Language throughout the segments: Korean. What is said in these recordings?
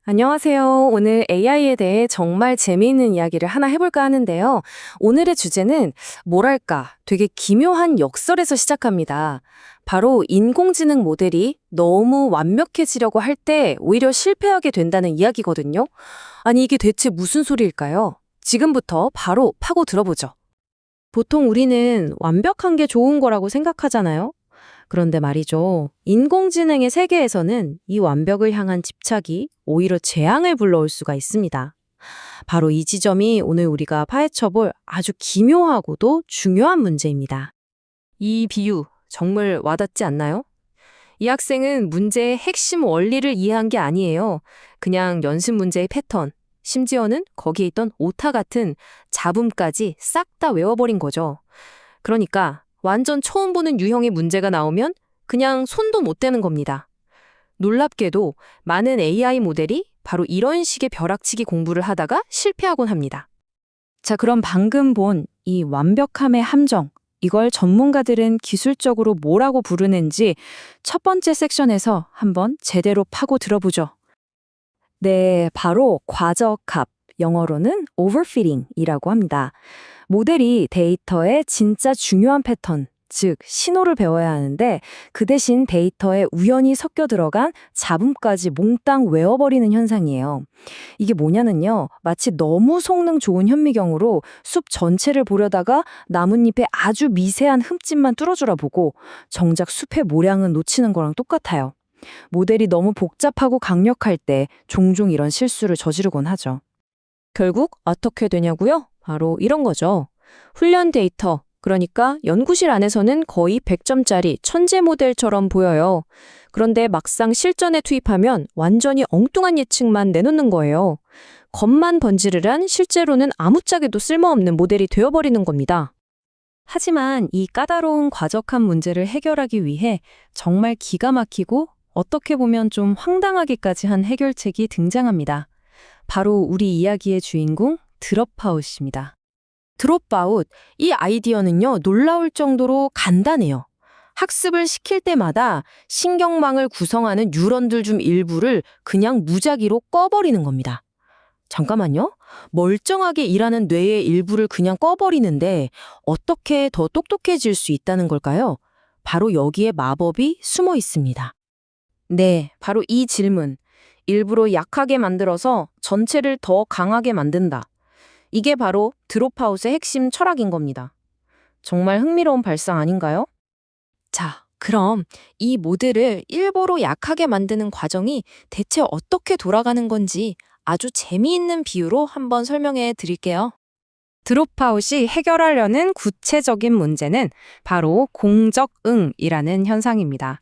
안녕하세요. 오늘 AI에 대해 정말 재미있는 이야기를 하나 해볼까 하는데요. 오늘의 주제는 뭐랄까 되게 기묘한 역설에서 시작합니다. 바로 인공지능 모델이 너무 완벽해지려고 할 때 오히려 실패하게 된다는 이야기거든요. 아니 이게 대체 무슨 소리일까요? 지금부터 바로 파고 들어보죠. 보통 우리는 완벽한 게 좋은 거라고 생각하잖아요. 그런데 말이죠. 인공지능의 세계에서는 이 완벽을 향한 집착이 오히려 재앙을 불러올 수가 있습니다. 바로 이 지점이 오늘 우리가 파헤쳐볼 아주 기묘하고도 중요한 문제입니다. 이 비유 정말 와닿지 않나요? 이 학생은 문제의 핵심 원리를 이해한 게 아니에요. 그냥 연습 문제의 패턴, 심지어는 거기에 있던 오타 같은 잡음까지 싹 다 외워버린 거죠. 그러니까 완전 처음 보는 유형의 문제가 나오면 그냥 손도 못 대는 겁니다. 놀랍게도 많은 AI 모델이 바로 이런 식의 벼락치기 공부를 하다가 실패하곤 합니다. 자, 그럼 방금 본 이 완벽함의 함정, 이걸 전문가들은 기술적으로 뭐라고 부르는지 첫 번째 섹션에서 한번 제대로 파고 들어보죠. 네, 바로 과적합, 영어로는 overfitting이라고 합니다. 모델이 데이터의 진짜 중요한 패턴, 즉 신호를 배워야 하는데 그 대신 데이터에 우연히 섞여 들어간 잡음까지 몽땅 외워버리는 현상이에요. 이게 뭐냐면요. 마치 너무 성능 좋은 현미경으로 숲 전체를 보려다가 나뭇잎에 아주 미세한 흠집만 뚫어주라 보고 정작 숲의 모량은 놓치는 거랑 똑같아요. 모델이 너무 복잡하고 강력할 때 종종 이런 실수를 저지르곤 하죠. 결국 어떻게 되냐고요? 바로 이런 거죠. 훈련 데이터, 그러니까 연구실 안에서는 거의 100점짜리 천재 모델처럼 보여요. 그런데 막상 실전에 투입하면 완전히 엉뚱한 예측만 내놓는 거예요. 겉만 번지르르한 실제로는 아무짝에도 쓸모없는 모델이 되어버리는 겁니다. 하지만 이 까다로운 과적한 문제를 해결하기 위해 정말 기가 막히고 어떻게 보면 좀 황당하기까지 한 해결책이 등장합니다. 바로 우리 이야기의 주인공 드롭아웃입니다. 드롭아웃, 이 아이디어는요, 놀라울 정도로 간단해요. 학습을 시킬 때마다 신경망을 구성하는 뉴런들 중 일부를 그냥 무작위로 꺼버리는 겁니다. 잠깐만요. 멀쩡하게 일하는 뇌의 일부를 그냥 꺼버리는데 어떻게 더 똑똑해질 수 있다는 걸까요? 바로 여기에 마법이 숨어 있습니다. 네, 바로 이 질문. 일부러 약하게 만들어서 전체를 더 강하게 만든다. 이게 바로 드롭아웃의 핵심 철학인 겁니다. 정말 흥미로운 발상 아닌가요? 자, 그럼 이 모델을 일부러 약하게 만드는 과정이 대체 어떻게 돌아가는 건지 아주 재미있는 비유로 한번 설명해 드릴게요. 드롭아웃이 해결하려는 구체적인 문제는 바로 공적응이라는 현상입니다.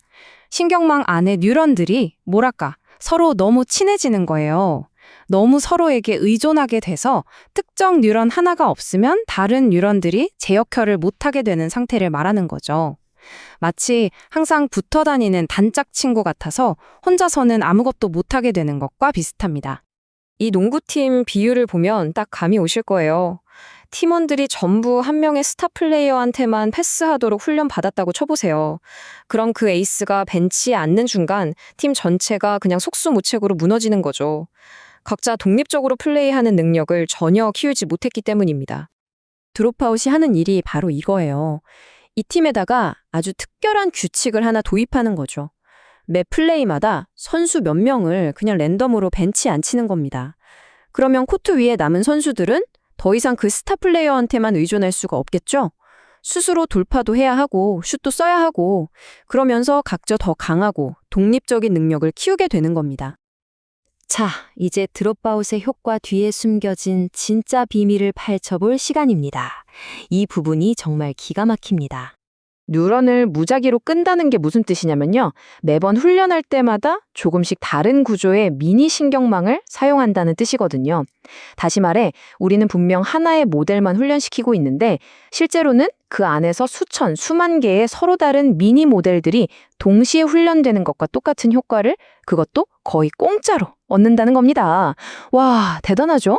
신경망 안의 뉴런들이 뭐랄까 서로 너무 친해지는 거예요. 너무 서로에게 의존하게 돼서 특정 뉴런 하나가 없으면 다른 뉴런들이 제 역할을 못하게 되는 상태를 말하는 거죠. 마치 항상 붙어 다니는 단짝 친구 같아서 혼자서는 아무것도 못하게 되는 것과 비슷합니다. 이 농구팀 비유를 보면 딱 감이 오실 거예요. 팀원들이 전부 한 명의 스타 플레이어한테만 패스하도록 훈련받았다고 쳐보세요. 그럼 그 에이스가 벤치에 앉는 순간 팀 전체가 그냥 속수무책으로 무너지는 거죠. 각자 독립적으로 플레이하는 능력을 전혀 키우지 못했기 때문입니다. 드롭아웃이 하는 일이 바로 이거예요. 이 팀에다가 아주 특별한 규칙을 하나 도입하는 거죠. 매 플레이마다 선수 몇 명을 그냥 랜덤으로 벤치에 앉히는 겁니다. 그러면 코트 위에 남은 선수들은 더 이상 그 스타 플레이어한테만 의존할 수가 없겠죠? 스스로 돌파도 해야 하고 슛도 써야 하고 그러면서 각자 더 강하고 독립적인 능력을 키우게 되는 겁니다. 자, 이제 드롭아웃의 효과 뒤에 숨겨진 진짜 비밀을 파헤쳐볼 시간입니다. 이 부분이 정말 기가 막힙니다. 뉴런을 무작위로 끈다는 게 무슨 뜻이냐면요. 매번 훈련할 때마다 조금씩 다른 구조의 미니 신경망을 사용한다는 뜻이거든요. 다시 말해, 우리는 분명 하나의 모델만 훈련시키고 있는데 실제로는 그 안에서 수천, 수만 개의 서로 다른 미니 모델들이 동시에 훈련되는 것과 똑같은 효과를 그것도 거의 공짜로 얻는다는 겁니다. 와, 대단하죠?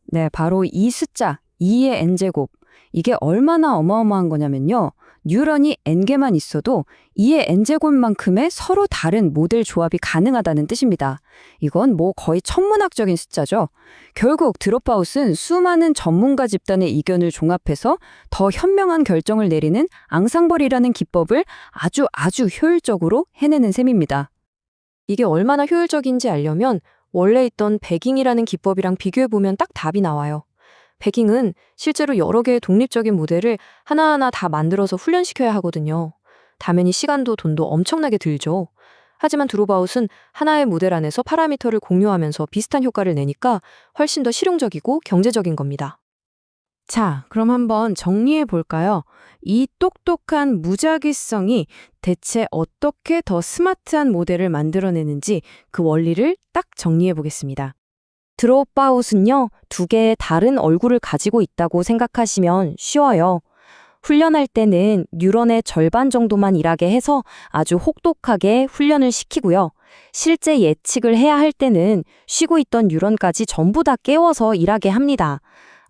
네, 바로 이 숫자, 2의 n제곱. 이게 얼마나 어마어마한 거냐면요. 뉴런이 n개만 있어도 이의 n제곱만큼의 서로 다른 모델 조합이 가능하다는 뜻입니다. 이건 뭐 거의 천문학적인 숫자죠. 결국 드롭아웃은 수많은 전문가 집단의 의견을 종합해서 더 현명한 결정을 내리는 앙상블이라는 기법을 아주 효율적으로 해내는 셈입니다. 이게 얼마나 효율적인지 알려면 원래 있던 배깅이라는 기법이랑 비교해보면 딱 답이 나와요. 배깅은 실제로 여러 개의 독립적인 모델을 하나하나 다 만들어서 훈련시켜야 하거든요. 당연히 시간도 돈도 엄청나게 들죠. 하지만 드롭아웃은 하나의 모델 안에서 파라미터를 공유하면서 비슷한 효과를 내니까 훨씬 더 실용적이고 경제적인 겁니다. 자, 그럼 한번 정리해 볼까요? 이 똑똑한 무작위성이 대체 어떻게 더 스마트한 모델을 만들어내는지 그 원리를 딱 정리해 보겠습니다. 드롭아웃은요, 두 개의 다른 얼굴을 가지고 있다고 생각하시면 쉬워요. 훈련할 때는 뉴런의 절반 정도만 일하게 해서 아주 혹독하게 훈련을 시키고요. 실제 예측을 해야 할 때는 쉬고 있던 뉴런까지 전부 다 깨워서 일하게 합니다.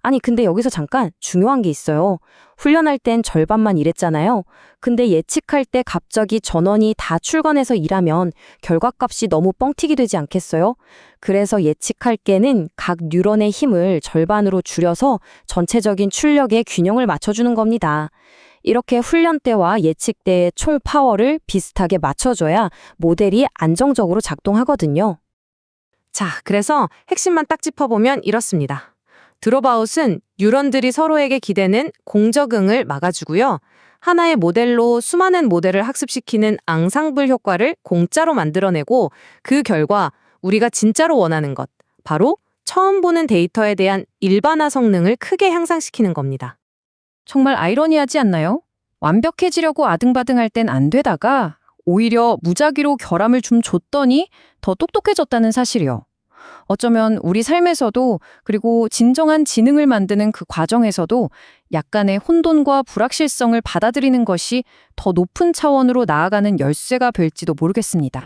아니, 근데 여기서 잠깐 중요한 게 있어요. 훈련할 땐 절반만 일했잖아요. 근데 예측할 때 갑자기 전원이 다 출근해서 일하면 결과값이 너무 뻥튀기 되지 않겠어요? 그래서 예측할 때는 각 뉴런의 힘을 절반으로 줄여서 전체적인 출력의 균형을 맞춰주는 겁니다. 이렇게 훈련 때와 예측 때의 총 파워를 비슷하게 맞춰줘야 모델이 안정적으로 작동하거든요. 자, 그래서 핵심만 딱 짚어보면 이렇습니다. 드롭아웃은 뉴런들이 서로에게 기대는 공적응을 막아주고요. 하나의 모델로 수많은 모델을 학습시키는 앙상블 효과를 공짜로 만들어내고 그 결과 우리가 진짜로 원하는 것, 바로 처음 보는 데이터에 대한 일반화 성능을 크게 향상시키는 겁니다. 정말 아이러니하지 않나요? 완벽해지려고 아등바등할 땐 안 되다가 오히려 무작위로 결함을 좀 줬더니 더 똑똑해졌다는 사실이요. 어쩌면 우리 삶에서도 그리고 진정한 지능을 만드는 그 과정에서도 약간의 혼돈과 불확실성을 받아들이는 것이 더 높은 차원으로 나아가는 열쇠가 될지도 모르겠습니다.